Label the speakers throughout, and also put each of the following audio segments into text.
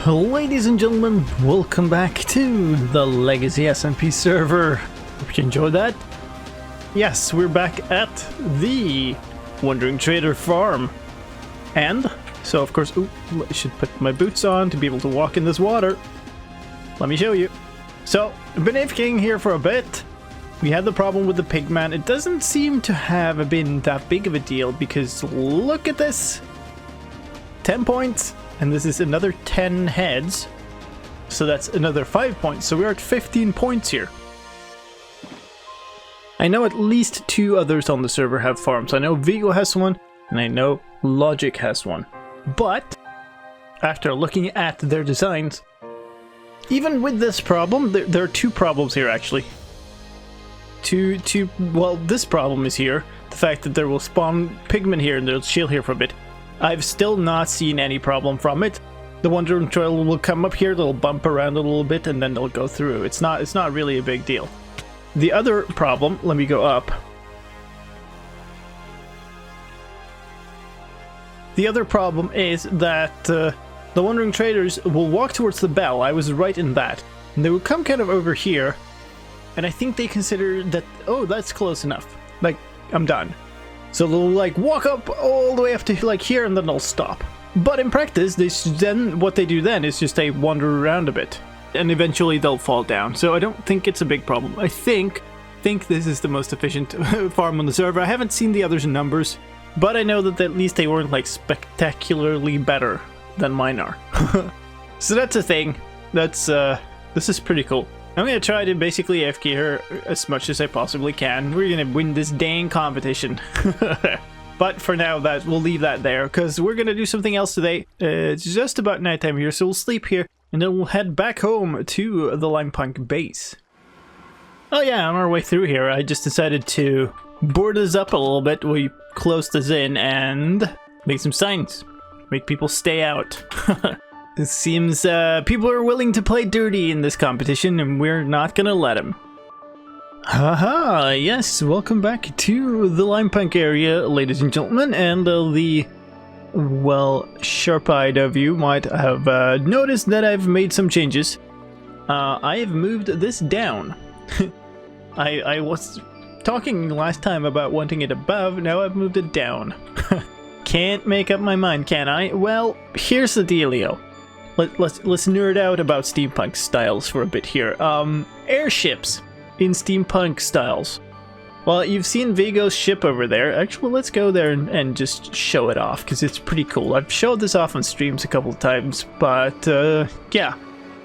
Speaker 1: Ladies and gentlemen, welcome back to the Legacy SMP server. Hope you enjoyed that. Yes, we're back at the Wandering Trader farm. And, so of course, I should put my boots on to be able to walk in this water. Let me show you. So, I've been AFKing here for a bit. We had the problem with the pigman. It doesn't seem to have been that big of a deal because look at this. 10 points. And this is another 10 heads. So that's another 5 points. So we're at 15 points here. I know at least 2 others on the server have farms. I know Vigo has one, and I know Logic has one. But, after looking at their designs, even with this problem, there are 2 problems here actually. Well, this problem is here. The fact that there will spawn pigmen here and they'll chill here for a bit. I've still not seen any problem from it. The Wandering Trail will come up here, they'll bump around a little bit, and then they'll go through. It's not really a big deal. The other problem, let me go up. The other problem is that the Wandering Traders will walk towards the bell. I was right in that. And they will come kind of over here, and I think they consider that, oh, that's close enough. Like, I'm done. So they'll like walk up all the way up to like here and then they'll stop. But in practice, what they do then is just they wander around a bit. And eventually they'll fall down. So I don't think it's a big problem. I think this is the most efficient farm on the server. I haven't seen the others' numbers, but I know that at least they weren't like spectacularly better than mine are. So that's a thing. This is pretty cool. I'm gonna try to basically AFK her as much as I possibly can. We're gonna win this dang competition. But for now, we'll leave that there, because we're gonna do something else today. It's just about nighttime here, so we'll sleep here, and then we'll head back home to the Limepunk base. Oh yeah, on our way through here, I just decided to board us up a little bit. We close this in and make some signs. Make people stay out. It seems people are willing to play dirty in this competition, and we're not gonna let them. Haha, yes, welcome back to the Limepunk area, ladies and gentlemen, and well, sharp-eyed of you might have noticed that I've made some changes. I have moved this down. I was talking last time about wanting it above, now I've moved it down. Can't make up my mind, can I? Well, here's the dealio. Let's nerd out about steampunk styles for a bit here. Airships in steampunk styles. Well, you've seen Vigo's ship over there. Actually, let's go there and just show it off, because it's pretty cool. I've showed this off on streams a couple of times, but yeah.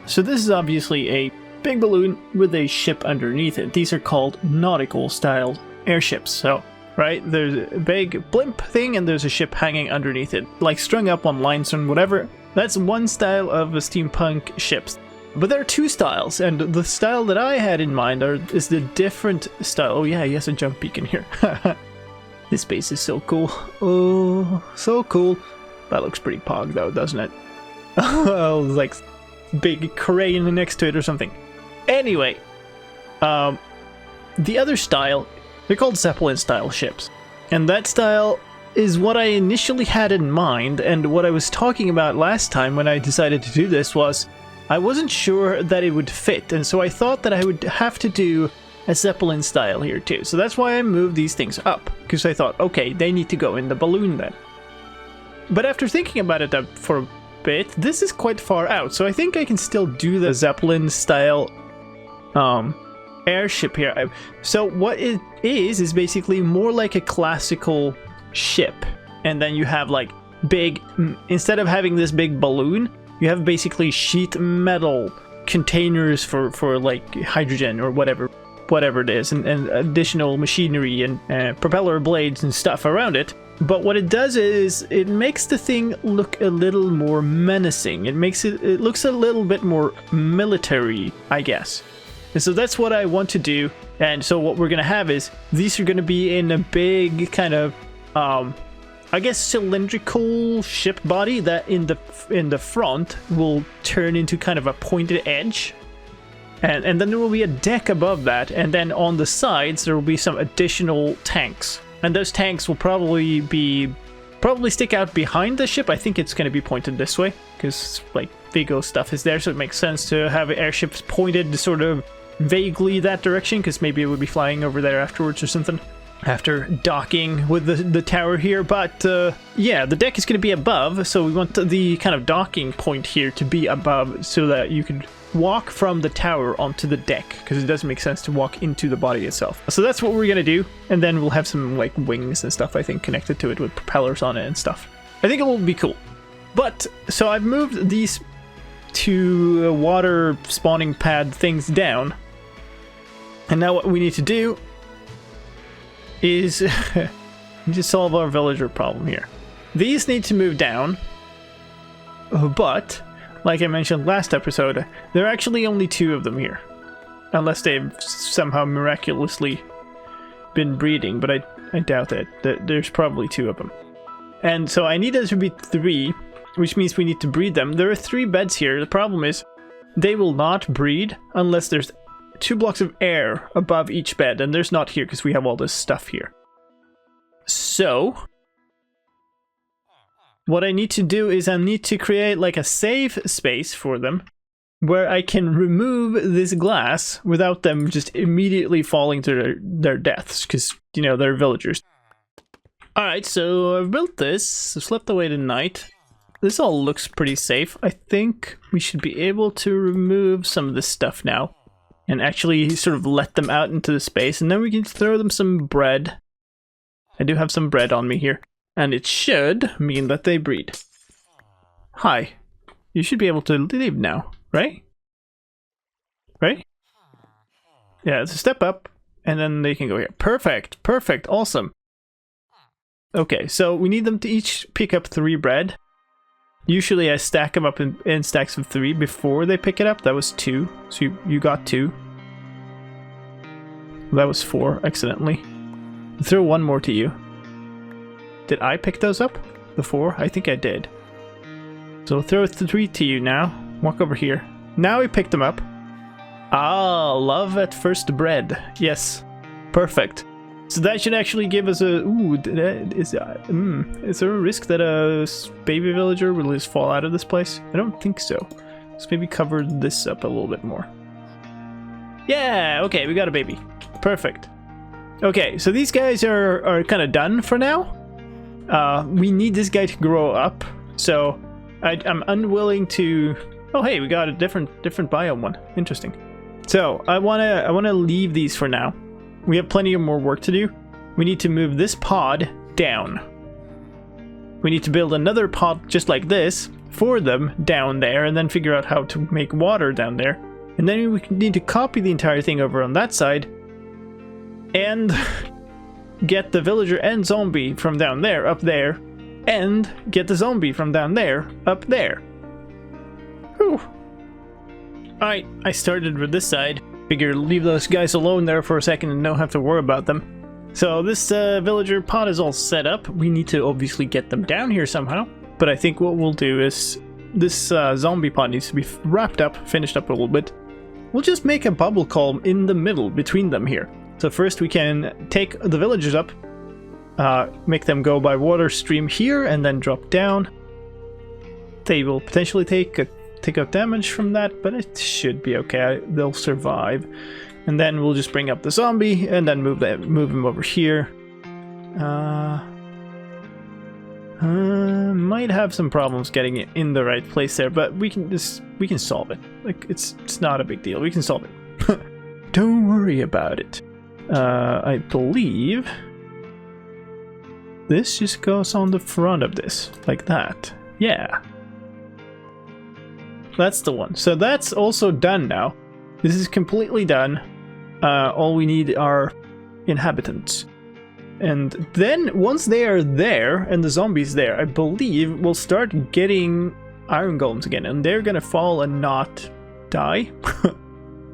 Speaker 1: So this is obviously a big balloon with a ship underneath it. These are called Nautical style airships. So, right, there's a big blimp thing and there's a ship hanging underneath it, like strung up on lines and whatever. That's one style of a steampunk ships. But there are 2 styles, and the style that I had in mind is the different style. Oh yeah, he has a jump beacon here. This base is so cool. Oh, so cool. That looks pretty pog though, doesn't it? Oh, like big crane next to it or something. Anyway, the other style, they're called Zeppelin style ships. And that style is what I initially had in mind, and what I was talking about last time when I decided to do this was I wasn't sure that it would fit, and so I thought that I would have to do a Zeppelin style here too. So that's why I moved these things up, because I thought, okay, they need to go in the balloon then. But after thinking about it for a bit, this is quite far out, so I think I can still do the Zeppelin style airship here. So what it is basically more like a classical ship, and then you have like big, instead of having this big balloon, you have basically sheet metal containers for like hydrogen or whatever it is, and additional machinery and propeller blades and stuff around it. But what it does is it makes the thing look a little more menacing. It looks a little bit more military, I guess. And so that's what I want to do. And so what we're gonna have is these are gonna be in a big kind of I guess cylindrical ship body that in the front will turn into kind of a pointed edge, and then there will be a deck above that, and then on the sides there will be some additional tanks, and those tanks will probably stick out behind the ship. I think it's going to be pointed this way because like Vigo stuff is there, so it makes sense to have airships pointed sort of vaguely that direction, because maybe it would be flying over there afterwards or something, after docking with the tower here. But yeah, the deck is going to be above, so we want the kind of docking point here to be above so that you can walk from the tower onto the deck, because it doesn't make sense to walk into the body itself. So that's what we're going to do, and then we'll have some like wings and stuff, I think, connected to it with propellers on it and stuff. I think it will be cool. But so I've moved these two water spawning pad things down, and now what we need to do is just solve our villager problem here. These need to move down, but like I mentioned last episode, there are actually only 2 of them here, unless they've somehow miraculously been breeding, but I doubt that. There's probably 2 of them. And so I need there to be 3, which means we need to breed them. There are 3 beds here. The problem is they will not breed unless there's 2 blocks of air above each bed, and there's not here because we have all this stuff here. So what I need to do is I need to create like a safe space for them where I can remove this glass without them just immediately falling to their deaths, because, you know, they're villagers. Alright, so I've built this, slept away tonight. This all looks pretty safe. I think we should be able to remove some of this stuff now and actually sort of let them out into the space, and then we can throw them some bread. I do have some bread on me here, and it should mean that they breed. Hi. You should be able to leave now, right? Right? Yeah, it's a step up, and then they can go here. Perfect, perfect, awesome. Okay, so we need them to each pick up 3 bread. Usually I stack them up in stacks of 3 before they pick it up. That was 2, so you got 2. That was 4, accidentally. I'll throw 1 more to you. Did I pick those up? The 4? I think I did. So I'll throw 3 to you now. Walk over here. Now we picked them up. Ah, love at first bread. Yes, perfect. So that should actually give us a... Ooh, is there a risk that a baby villager will just fall out of this place? I don't think so. Let's maybe cover this up a little bit more. Yeah, okay, we got a baby. Perfect. Okay, so these guys are kind of done for now. We need this guy to grow up, so I'm unwilling to... Oh, hey, we got a different biome one. Interesting. So I wanna leave these for now. We have plenty of more work to do. We need to move this pod down. We need to build another pod just like this for them down there, and then figure out how to make water down there. And then we need to copy the entire thing over on that side and get the villager and zombie from down there up there, and get the zombie from down there up there. Whew. Alright, I started with this side. Figure leave those guys alone there for a second and don't have to worry about them. So this villager pod is all set up. We need to obviously get them down here somehow. But I think what we'll do is this zombie pod needs to be wrapped up, finished up a little bit. We'll just make a bubble column in the middle between them here. So first we can take the villagers up, make them go by water stream here and then drop down. They will potentially take out damage from that, but it should be okay. They'll survive. And then we'll just bring up the zombie and then move him over here. Might have some problems getting it in the right place there, but we can solve it. Like it's not a big deal. We can solve it. Don't worry about it. I believe this just goes on the front of this, like that. Yeah. That's the one. So that's also done now. This is completely done. All we need are inhabitants. And then once they are there and the zombies there, I believe we'll start getting iron golems again, and they're gonna fall and not die.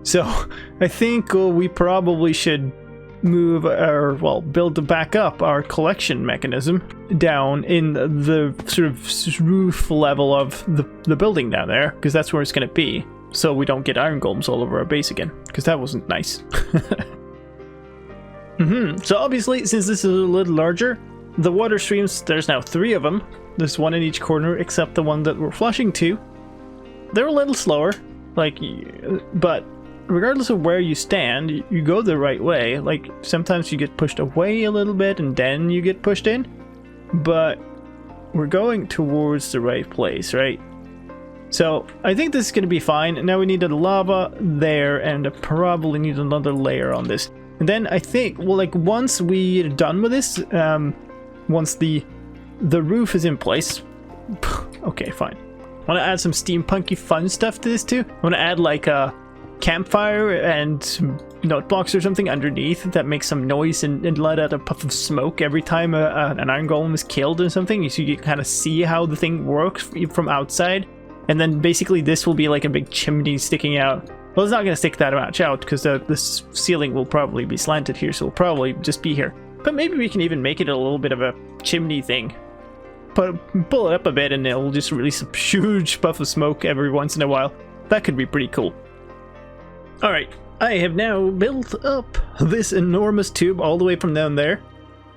Speaker 1: So I think we probably should move build back up our collection mechanism down in the sort of roof level of the building down there, because that's where it's going to be, so we don't get iron golems all over our base again, because that wasn't nice. So obviously, since this is a little larger, the water streams, there's now 3 of them. There's 1 in each corner except the one that we're flushing to. they're a little slower, like, but regardless of where you stand, you go the right way. Like, sometimes you get pushed away a little bit and then you get pushed in, but we're going towards the right place, right? So I think this is going to be fine. Now we need the lava there, and I probably need another layer on this. And then I think, well, like, once we're done with this, once the roof is in place, okay, fine. I want to add some steampunky fun stuff to this too. I want to add like a campfire and some note blocks or something underneath that makes some noise and let out a puff of smoke every time an iron golem is killed or something, so you can kind of see how the thing works from outside. And then basically this will be like a big chimney sticking out. Well, it's not going to stick that much out because the ceiling will probably be slanted here, so it'll probably just be here. But maybe we can even make it a little bit of a chimney thing. Pull it up a bit and it'll just release a huge puff of smoke every once in a while. That could be pretty cool. Alright, I have now built up this enormous tube all the way from down there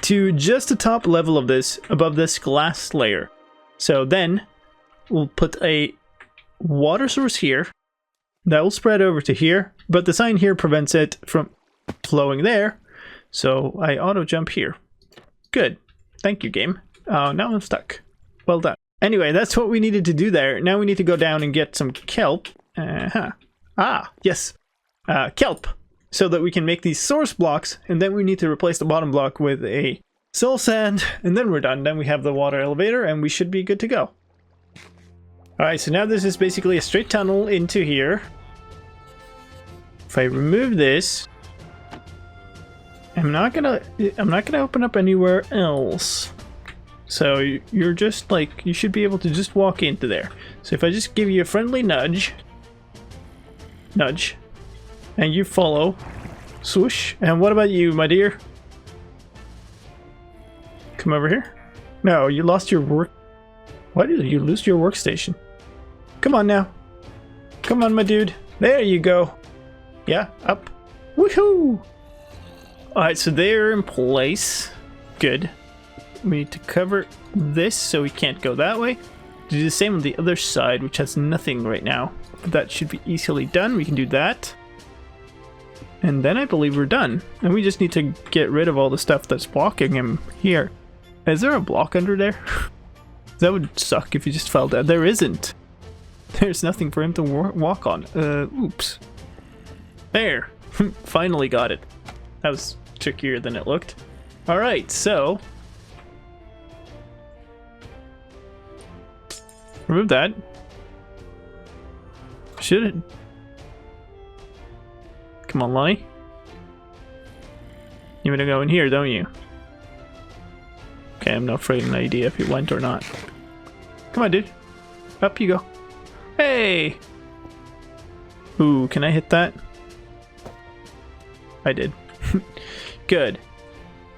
Speaker 1: to just the top level of this, above this glass layer. So then we'll put a water source here. That will spread over to here, but the sign here prevents it from flowing there. So I auto jump here. Good. Thank you, game. Now I'm stuck. Well done. Anyway, that's what we needed to do there. Now we need to go down and get some kelp. Ah, yes. Kelp. So that we can make these source blocks, and then we need to replace the bottom block with a soul sand, and then we're done. Then we have the water elevator, and we should be good to go. Alright, so now this is basically a straight tunnel into here. If I remove this, I'm not gonna open up anywhere else. So you're just like, you should be able to just walk into there. So if I just give you a friendly nudge, and you follow, swoosh. And what about you, my dear? Come over here. No, you lost your work. Why did you lose your workstation? Come on now. Come on, my dude. There you go. Yeah, up. Woohoo! Alright, so they're in place. Good. We need to cover this so we can't go that way. Do the same on the other side, which has nothing right now. But that should be easily done. We can do that. And then I believe we're done. And we just need to get rid of all the stuff that's blocking him here. Is there a block under there? That would suck if you just fell down. There isn't. There's nothing for him to walk on. Oops. There. Finally got it. That was trickier than it looked. Alright, so... remove that. Should it? Come on, Lonnie. You want to go in here, don't you? Okay, I'm not afraid of an idea if it went or not. Come on, dude. Up you go. Hey! Ooh, can I hit that? I did. Good.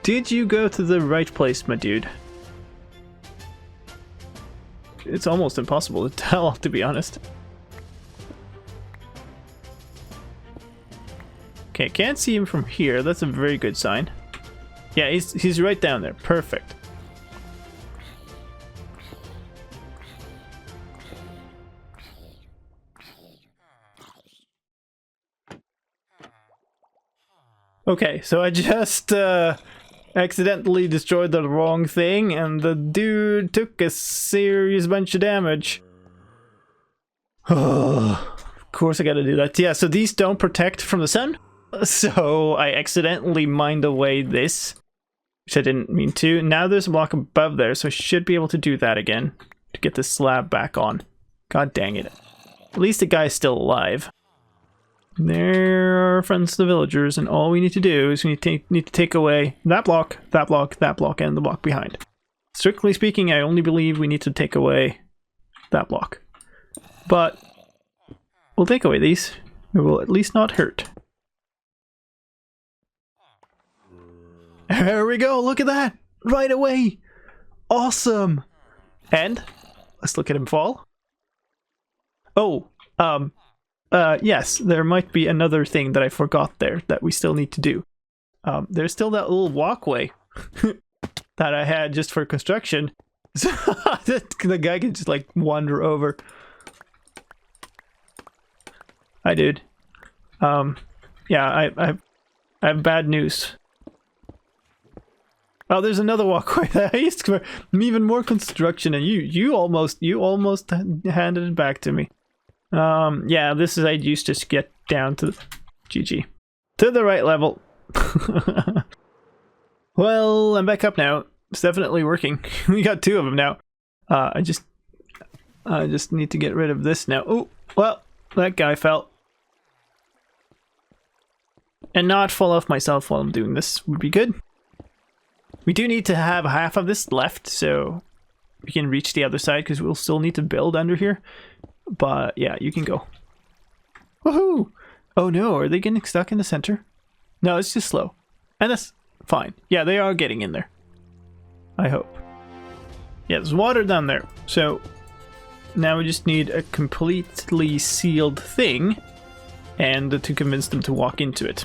Speaker 1: Did you go to the right place, my dude? It's almost impossible to tell, to be honest. Okay, can't see him from here. That's a very good sign. Yeah, he's right down there. Perfect. Okay, so I just accidentally destroyed the wrong thing, and the dude took a serious bunch of damage. Of course I gotta do that. Yeah, so these don't protect from the sun, so I accidentally mined away this, which I didn't mean to. Now there's a block above there, so I should be able to do that again to get this slab back on. God dang it. At least the guy's still alive. There are friends of the villagers, and all we need to do is we need to take away that block, that block, that block, and the block behind. Strictly speaking, I only believe we need to take away that block. But we'll take away these. It will at least not hurt. There we go, look at that! Right away! Awesome! And, let's look at him fall. Oh, yes, there might be another thing that I forgot there that we still need to do. There's still that little walkway that I had just for construction. So the guy can just like wander over. Hi, dude. Yeah, I have bad news. Oh, there's another walkway. I used to even more construction, and you almost handed it back to me. Yeah, this is I used to get down to GG to the right level. Well, I'm back up now. It's definitely working. We got 2 of them now. I just need to get rid of this now. Oh, well, that guy fell. And not fall off myself while I'm doing this would be good. We do need to have half of this left, so we can reach the other side, because we'll still need to build under here. But yeah, you can go. Woohoo! Oh no, are they getting stuck in the center? No, it's just slow. And that's fine. Yeah, they are getting in there. I hope. Yeah, there's water down there. So now we just need a completely sealed thing and to convince them to walk into it.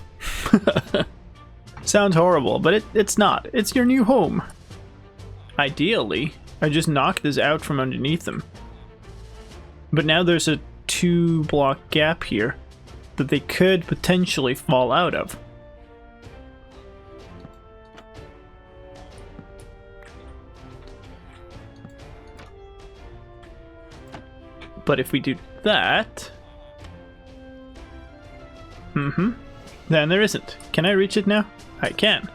Speaker 1: Sounds horrible, but it's not. It's your new home. Ideally, I just knock this out from underneath them. But now there's a 2-block gap here that they could potentially fall out of. But if we do that... then there isn't. Can I reach it now? I can.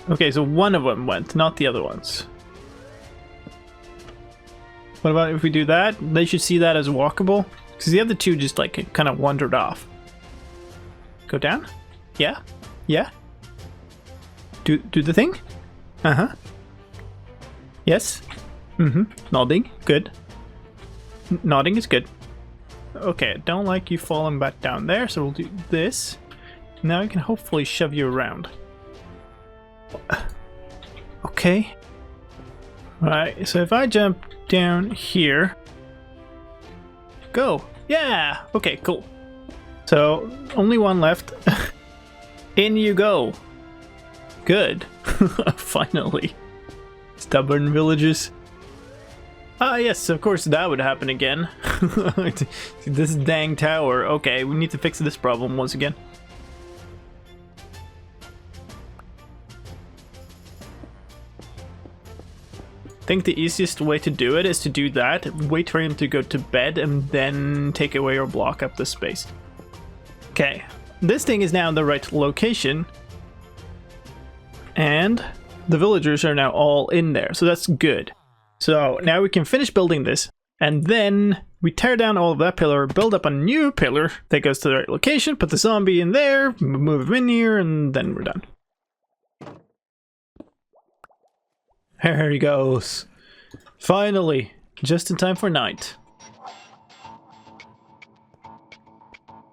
Speaker 1: Okay, so one of them went, not the other ones. What about if we do that? They should see that as walkable. Because the other 2 just like kind of wandered off. Go down? Yeah? Yeah? Do the thing? Uh-huh. Yes? Nodding. Good. Nodding is good. Okay, I don't like you falling back down there, so we'll do this. Now I can hopefully shove you around. Okay. Right, so if I jump down here... Go! Yeah! Okay, cool. So, only one left. In you go! Good. Finally. Stubborn villagers. Ah, yes, of course that would happen again. This dang tower. Okay, we need to fix this problem once again. I think the easiest way to do it is to do that, wait for him to go to bed, and then take away or block up the space. Okay, this thing is now in the right location, and the villagers are now all in there, so that's good. So now we can finish building this, and then we tear down all of that pillar, build up a new pillar that goes to the right location, put the zombie in there, move him in here, and then we're done. There he goes. Finally, just in time for night.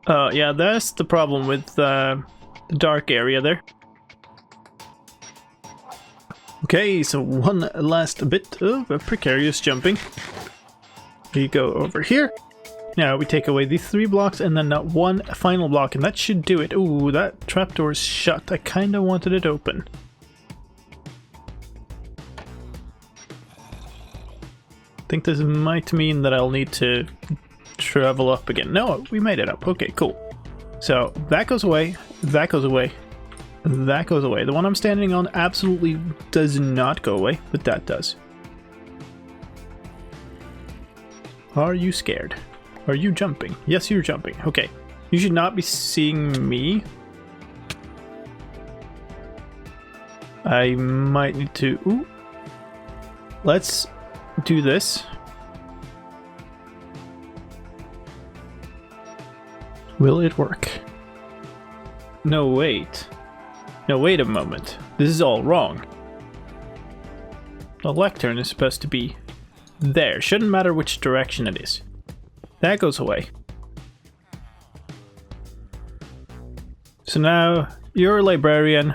Speaker 1: Yeah, that's the problem with the dark area there. Okay, so one last bit of precarious jumping. We go over here. Now we take away these 3 blocks and then one final block, and that should do it. Ooh, that trapdoor is shut. I kind of wanted it open. I think this might mean that I'll need to travel up again. No, we made it up. Okay, cool. So that goes away, that goes away, that goes away. The one I'm standing on absolutely does not go away, but that does. Are you scared? Are you jumping? Yes, you're jumping. Okay. You should not be seeing me. I might need to... Ooh. Let's do this. Will it work? No, wait. No, wait a moment. This is all wrong. The lectern is supposed to be there. Shouldn't matter which direction it is. That goes away. So now, you're a librarian.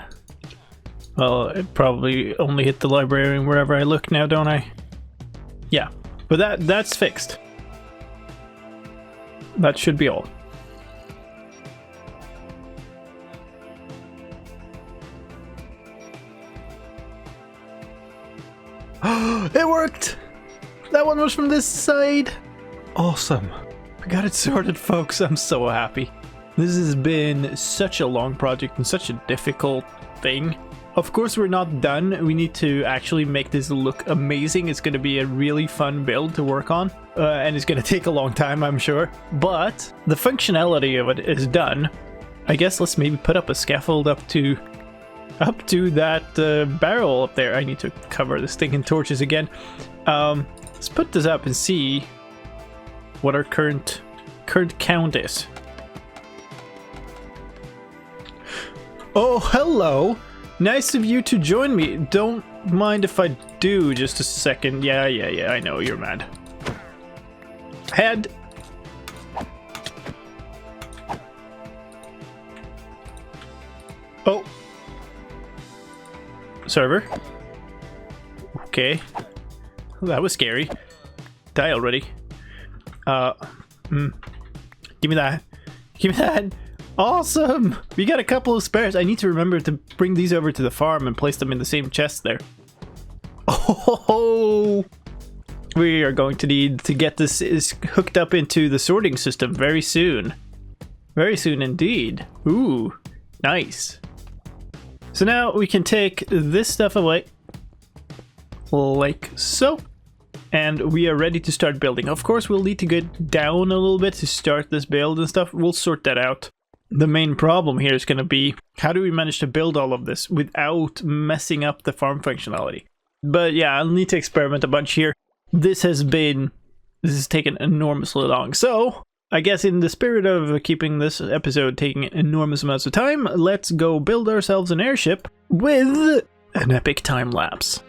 Speaker 1: Well, it probably only hit the librarian wherever I look now, don't I? Yeah, but that's fixed. That should be all. It worked! That one was from this side! Awesome. We got it sorted, folks. I'm so happy. This has been such a long project and such a difficult thing. Of course, we're not done. We need to actually make this look amazing. It's going to be a really fun build to work on. And it's going to take a long time, I'm sure. But the functionality of it is done. I guess let's maybe put up a scaffold up to that barrel up there. I need to cover this thing in torches again. Let's put this up and see what our current count is. Oh, hello! Nice of you to join me. Don't mind if I do just a second. Yeah, I know, you're mad. Head. Oh. Server. Okay. That was scary. Die already. Give me that. Give me that. Awesome! We got a couple of spares. I need to remember to bring these over to the farm and place them in the same chest there. Oh! We are going to need to get this hooked up into the sorting system very soon. Very soon indeed. Ooh, nice. So now we can take this stuff away. Like so. And we are ready to start building. Of course, we'll need to get down a little bit to start this build and stuff. We'll sort that out. The main problem here is going to be, how do we manage to build all of this without messing up the farm functionality? But yeah, I'll need to experiment a bunch here. This has taken enormously long. So, I guess in the spirit of keeping this episode taking enormous amounts of time, let's go build ourselves an airship with an epic time lapse.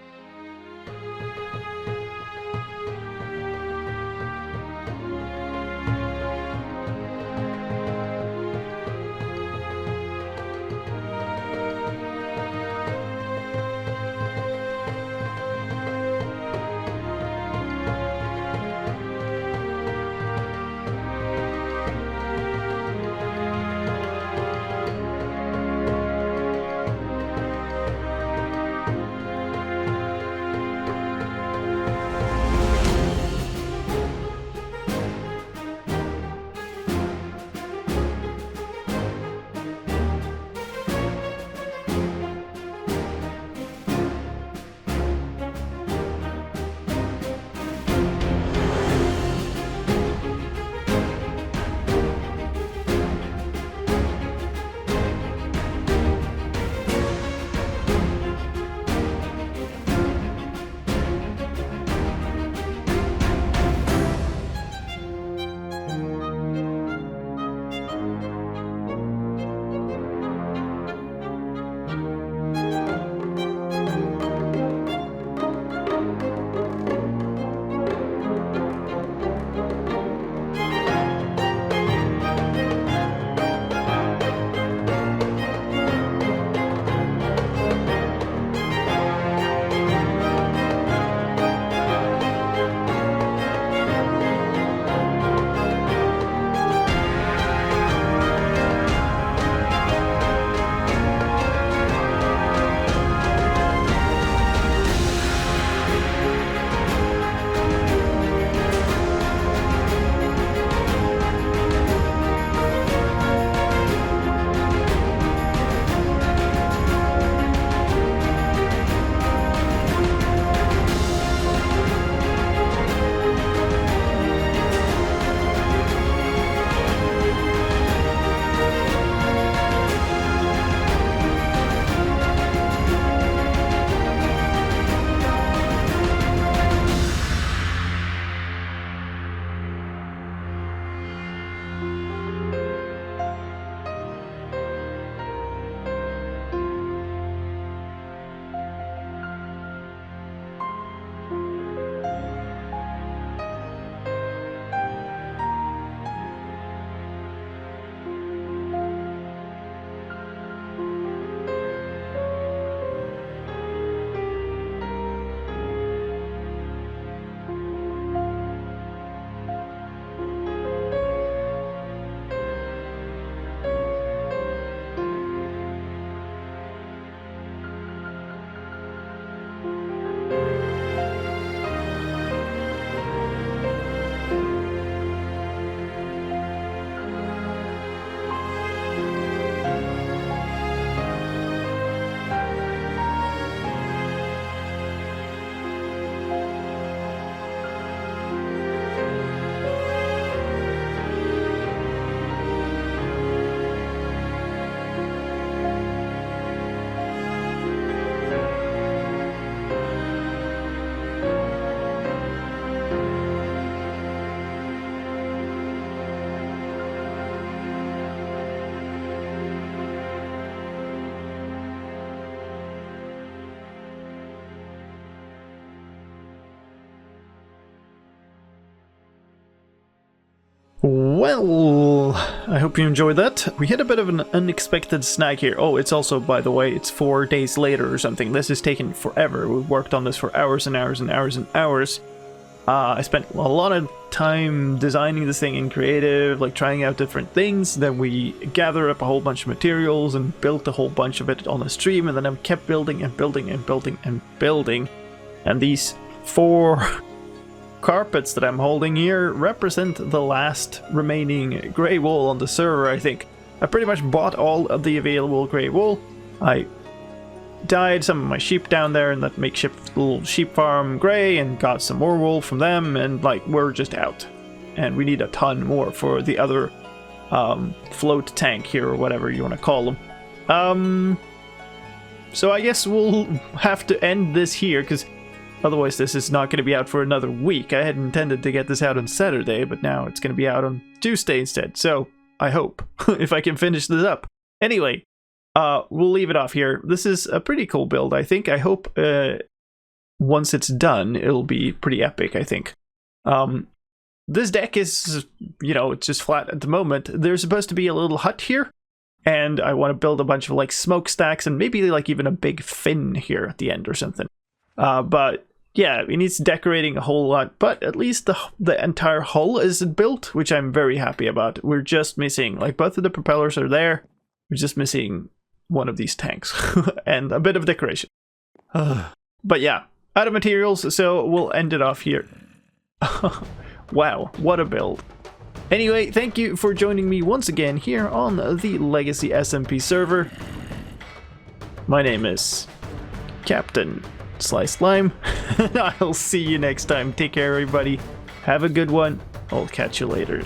Speaker 1: Well, I hope you enjoyed that. We had a bit of an unexpected snag here. Oh, it's also, by the way, it's 4 days later or something. This has taken forever. We've worked on this for hours and hours and hours and hours. I spent a lot of time designing this thing in creative, like trying out different things. Then we gathered up a whole bunch of materials and built a whole bunch of it on the stream. And then I kept building and building and building and building. And these 4... carpets that I'm holding here represent the last remaining grey wool on the server, I think. I pretty much bought all of the available grey wool. I dyed some of my sheep down there in that makeshift little sheep farm grey and got some more wool from them, and like we're just out. And we need a ton more for the other float tank here, or whatever you want to call them. So I guess we'll have to end this here, because otherwise this is not going to be out for another week. I had intended to get this out on Saturday, but now it's going to be out on Tuesday instead. So, I hope, if I can finish this up. Anyway, we'll leave it off here. This is a pretty cool build, I think. I hope once it's done, it'll be pretty epic, I think. This deck is, you know, it's just flat at the moment. There's supposed to be a little hut here, and I want to build a bunch of, like, smokestacks and maybe, like, even a big fin here at the end or something. But yeah, it needs decorating a whole lot, but at least the entire hull is built, which I'm very happy about. We're just missing, like, both of the propellers are there. We're just missing one of these tanks and a bit of decoration. But yeah, out of materials, so we'll end it off here. Wow, what a build. Anyway, thank you for joining me once again here on the Legacy SMP server. My name is Captain Slicedlime. I'll see you next time. Take care, everybody. Have a good one. I'll catch you later.